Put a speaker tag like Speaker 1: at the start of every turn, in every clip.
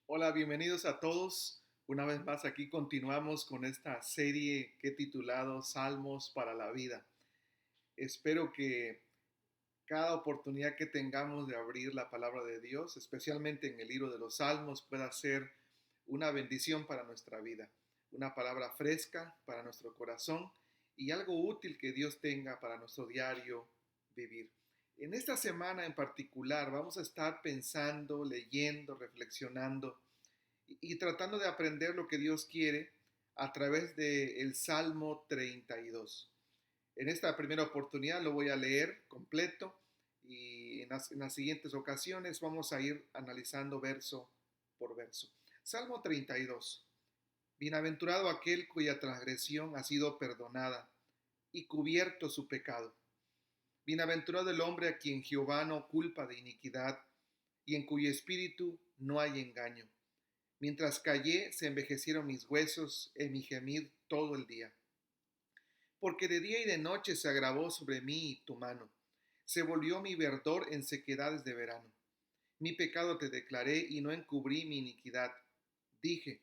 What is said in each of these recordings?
Speaker 1: Hola, bienvenidos a todos. Una vez más aquí continuamos con esta serie que he titulado Salmos para la vida. Espero que cada oportunidad que tengamos de abrir la palabra de Dios, especialmente en el libro de los Salmos, pueda ser una bendición para nuestra vida, una palabra fresca para nuestro corazón y algo útil que Dios tenga para nuestro diario vivir. En esta semana en particular vamos a estar pensando, leyendo, reflexionando y tratando de aprender lo que Dios quiere a través del Salmo 32. En esta primera oportunidad lo voy a leer completo y en las siguientes ocasiones vamos a ir analizando verso por verso. Salmo 32. Bienaventurado aquel cuya transgresión ha sido perdonada y cubierto su pecado. Bienaventurado el hombre a quien Jehová no culpa de iniquidad y en cuyo espíritu no hay engaño. Mientras callé, se envejecieron mis huesos en mi gemir todo el día. Porque de día y de noche se agravó sobre mí tu mano. Se volvió mi verdor en sequedades de verano. Mi pecado te declaré y no encubrí mi iniquidad. Dije,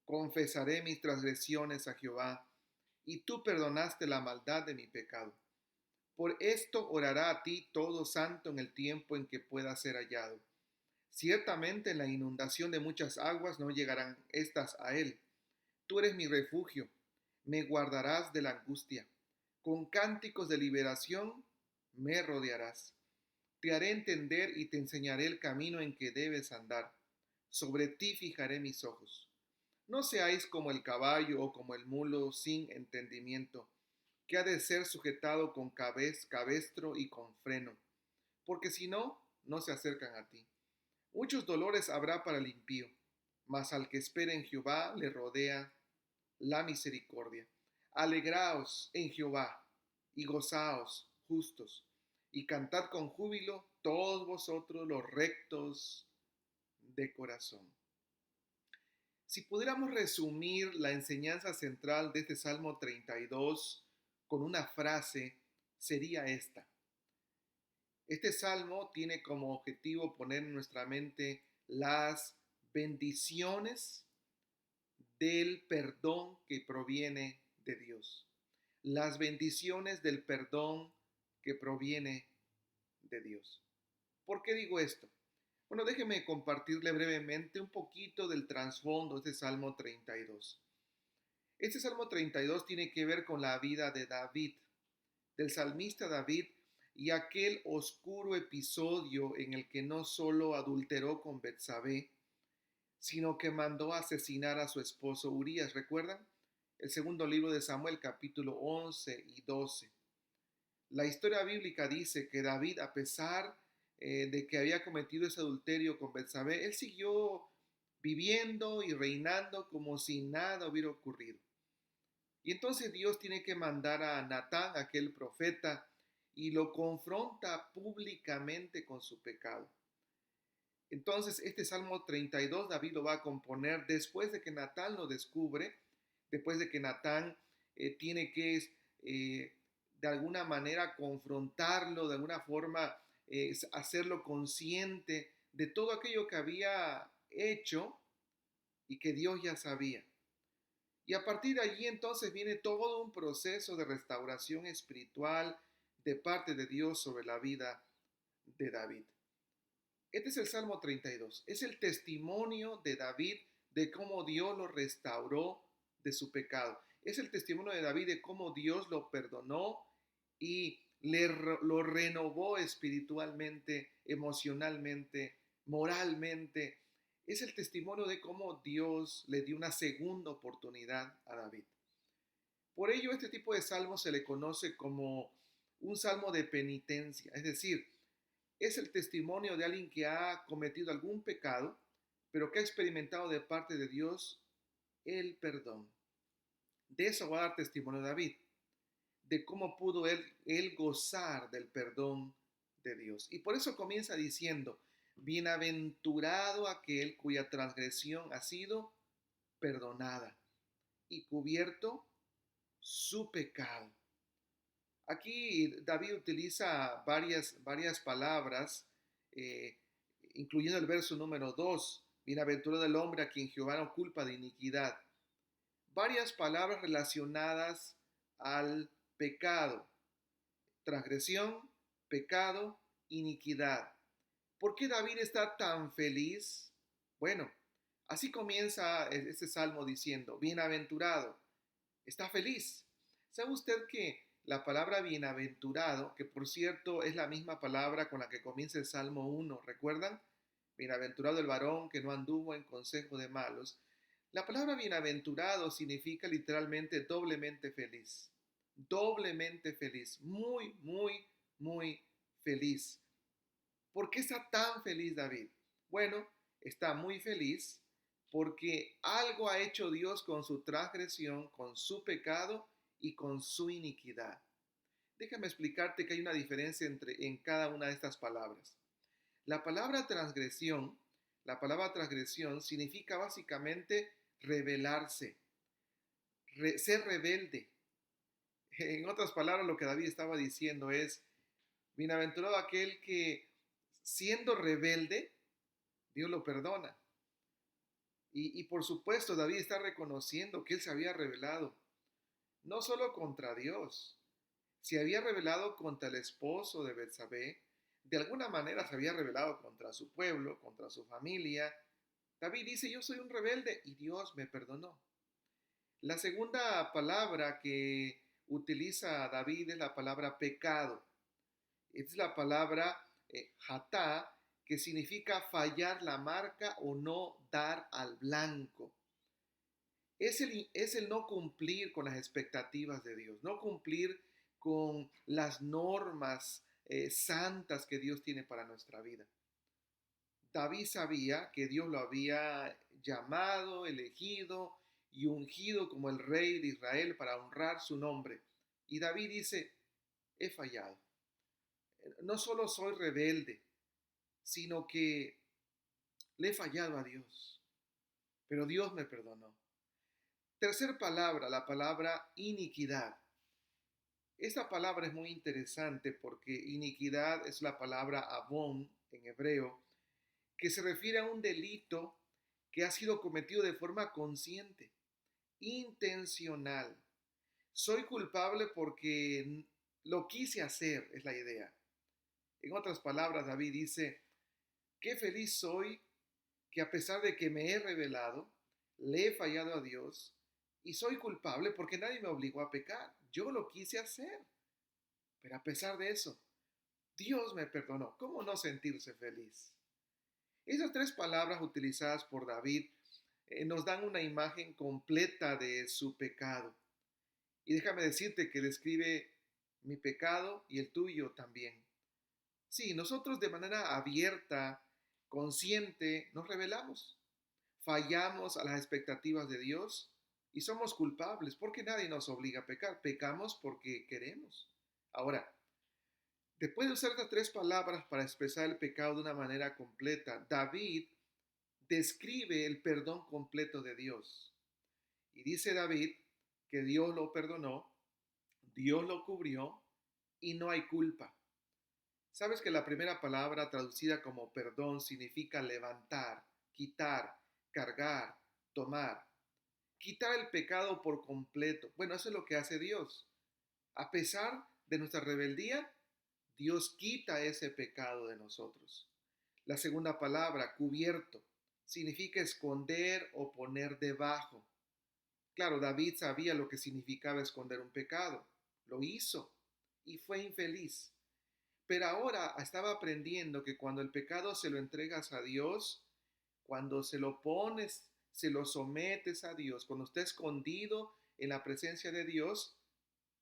Speaker 1: confesaré mis transgresiones a Jehová, y tú perdonaste la maldad de mi pecado. Por esto orará a ti todo santo en el tiempo en que pueda ser hallado. Ciertamente en la inundación de muchas aguas no llegarán estas a él. Tú eres mi refugio, me guardarás de la angustia. Con cánticos de liberación me rodearás. Te haré entender y te enseñaré el camino en que debes andar. Sobre ti fijaré mis ojos. No seáis como el caballo o como el mulo sin entendimiento, que ha de ser sujetado con cabestro y con freno, porque si no, no se acercan a ti. Muchos dolores habrá para el impío, mas al que espera en Jehová le rodea la misericordia. Alegraos en Jehová y gozaos justos, y cantad con júbilo todos vosotros los rectos de corazón. Si pudiéramos resumir la enseñanza central de este Salmo 32 con una frase, sería esta. Este salmo tiene como objetivo poner en nuestra mente las bendiciones del perdón que proviene de Dios. Las bendiciones del perdón que proviene de Dios. ¿Por qué digo esto? Bueno, déjeme compartirle brevemente un poquito del trasfondo de este Salmo 32. Este Salmo 32 tiene que ver con la vida de David, del salmista David, y aquel oscuro episodio en el que no solo adulteró con Betsabé, sino que mandó a asesinar a su esposo Urías. ¿Recuerdan? El segundo libro de Samuel, capítulo 11 y 12. La historia bíblica dice que David, a pesar de que había cometido ese adulterio con Betsabé, él siguió viviendo y reinando como si nada hubiera ocurrido. Y entonces Dios tiene que mandar a Natán, aquel profeta, y lo confronta públicamente con su pecado. Entonces este Salmo 32 David lo va a componer después de que Natán lo descubre, después de que Natán tiene que de alguna manera confrontarlo, de alguna forma hacerlo consciente de todo aquello que había hecho y que Dios ya sabía. Y a partir de allí entonces viene todo un proceso de restauración espiritual de parte de Dios sobre la vida de David. Este es el Salmo 32. Es el testimonio de David de cómo Dios lo restauró de su pecado. Es el testimonio de David de cómo Dios lo perdonó y lo renovó espiritualmente, emocionalmente, moralmente. Es el testimonio de cómo Dios le dio una segunda oportunidad a David. Por ello, este tipo de salmo se le conoce como un salmo de penitencia, es decir, es el testimonio de alguien que ha cometido algún pecado, pero que ha experimentado de parte de Dios el perdón. De eso va a dar testimonio David, de cómo pudo él gozar del perdón de Dios. Y por eso comienza diciendo, bienaventurado aquel cuya transgresión ha sido perdonada y cubierto su pecado. Aquí David utiliza varias palabras, incluyendo el verso número 2. Bienaventurado el hombre a quien Jehová no culpa de iniquidad. Varias palabras relacionadas al pecado: transgresión, pecado, iniquidad. ¿Por qué David está tan feliz? Bueno, así comienza este salmo diciendo, bienaventurado, está feliz. ¿Sabe usted que la palabra bienaventurado, que por cierto es la misma palabra con la que comienza el Salmo 1, ¿recuerdan? Bienaventurado el varón que no anduvo en consejo de malos. La palabra bienaventurado significa literalmente doblemente feliz. Doblemente feliz. Muy, muy, muy feliz. ¿Por qué está tan feliz David? Bueno, está muy feliz porque algo ha hecho Dios con su transgresión, con su pecado y con su iniquidad. Déjame explicarte que hay una diferencia en cada una de estas palabras. La palabra transgresión, la palabra transgresión significa básicamente rebelarse, ser rebelde. En otras palabras, lo que David estaba diciendo es, bienaventurado aquel que siendo rebelde, Dios lo perdona. Y por supuesto, David está reconociendo que él se había rebelado, no solo contra Dios, se había rebelado contra el esposo de Betsabé, de alguna manera se había rebelado contra su pueblo, contra su familia. David dice, yo soy un rebelde y Dios me perdonó. La segunda palabra que utiliza David es la palabra pecado. Es la palabra hatá, que significa fallar la marca o no dar al blanco. Es el no cumplir con las expectativas de Dios, no cumplir con las normas santas que Dios tiene para nuestra vida. David sabía que Dios lo había llamado, elegido y ungido como el rey de Israel para honrar su nombre. Y David dice, he fallado. No solo soy rebelde, sino que le he fallado a Dios, pero Dios me perdonó. Tercer palabra, la palabra iniquidad. Esta palabra es muy interesante porque iniquidad es la palabra abón en hebreo, que se refiere a un delito que ha sido cometido de forma consciente, intencional. Soy culpable porque lo quise hacer, es la idea. En otras palabras, David dice, qué feliz soy que a pesar de que me he rebelado, le he fallado a Dios y soy culpable porque nadie me obligó a pecar. Yo lo quise hacer. Pero a pesar de eso, Dios me perdonó. ¿Cómo no sentirse feliz? Esas tres palabras utilizadas por David nos dan una imagen completa de su pecado. Y déjame decirte que describe mi pecado y el tuyo también. Sí, nosotros de manera abierta, consciente, nos rebelamos. Fallamos a las expectativas de Dios y somos culpables porque nadie nos obliga a pecar. Pecamos porque queremos. Ahora, después de usar estas tres palabras para expresar el pecado de una manera completa, David describe el perdón completo de Dios. Y dice David que Dios lo perdonó, Dios lo cubrió y no hay culpa. ¿Sabes que la primera palabra traducida como perdón significa levantar, quitar, cargar, tomar? Quitar el pecado por completo. Bueno, eso es lo que hace Dios. A pesar de nuestra rebeldía, Dios quita ese pecado de nosotros. La segunda palabra, cubierto, significa esconder o poner debajo. Claro, David sabía lo que significaba esconder un pecado. Lo hizo y fue infeliz. Pero ahora estaba aprendiendo que cuando el pecado se lo entregas a Dios, cuando se lo pones, se lo sometes a Dios, cuando está escondido en la presencia de Dios,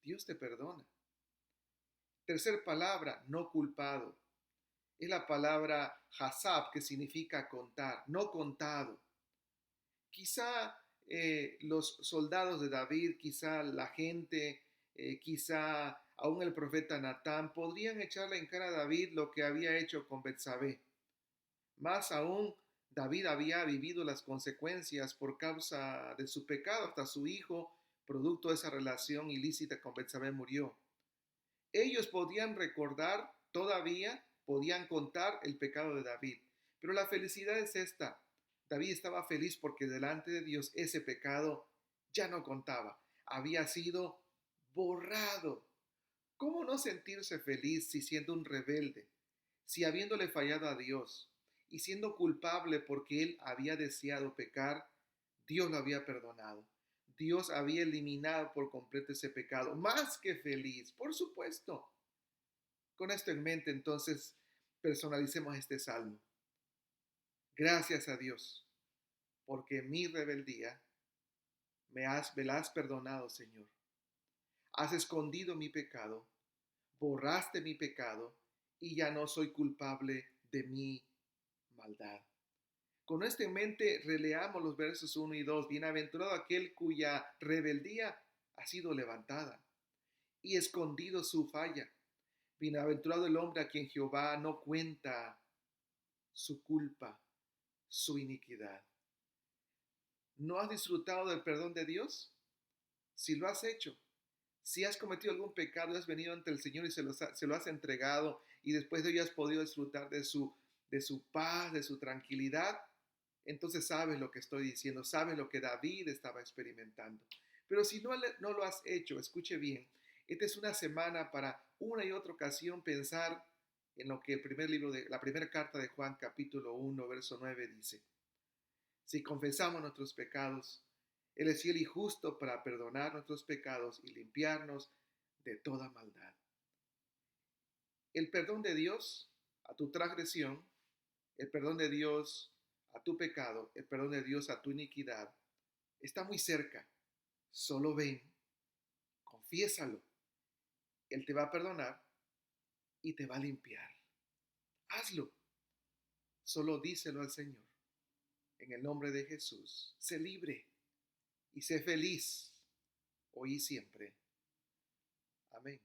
Speaker 1: Dios te perdona. Tercer palabra, no culpado. Es la palabra hasab, que significa contar, no contado. Quizá los soldados de David, quizá la gente, quizá aún el profeta Natán podrían echarle en cara a David lo que había hecho con Betsabé. Más aún, David había vivido las consecuencias por causa de su pecado. Hasta su hijo, producto de esa relación ilícita con Betsabé, murió. Ellos podían recordar, todavía podían contar el pecado de David. Pero la felicidad es esta. David estaba feliz porque delante de Dios ese pecado ya no contaba, había sido borrado. ¿Cómo no sentirse feliz si siendo un rebelde, si habiéndole fallado a Dios y siendo culpable porque él había deseado pecar, Dios lo había perdonado? Dios había eliminado por completo ese pecado. Más que feliz, por supuesto. Con esto en mente, entonces, personalicemos este salmo. Gracias a Dios, porque mi rebeldía me la has perdonado, Señor. Has escondido mi pecado, borraste mi pecado y ya no soy culpable de mi maldad. Con esto en mente, releamos los versos 1 y 2. Bienaventurado aquel cuya rebeldía ha sido levantada y escondido su falla. Bienaventurado el hombre a quien Jehová no cuenta su culpa, su iniquidad. ¿No has disfrutado del perdón de Dios? Si lo has hecho, si has cometido algún pecado, has venido ante el Señor y se lo has entregado y después de ello has podido disfrutar de su paz, de su tranquilidad, entonces sabes lo que estoy diciendo, sabes lo que David estaba experimentando. Pero si no lo has hecho, escuche bien, esta es una semana para una y otra ocasión pensar en lo que la primera carta de Juan capítulo 1, verso 9 dice. Si confesamos nuestros pecados, Él es fiel y justo para perdonar nuestros pecados y limpiarnos de toda maldad. El perdón de Dios a tu transgresión, el perdón de Dios a tu pecado, el perdón de Dios a tu iniquidad, está muy cerca. Solo ven, confiésalo. Él te va a perdonar y te va a limpiar. Hazlo. Solo díselo al Señor. En el nombre de Jesús, sé libre y sé feliz hoy y siempre. Amén.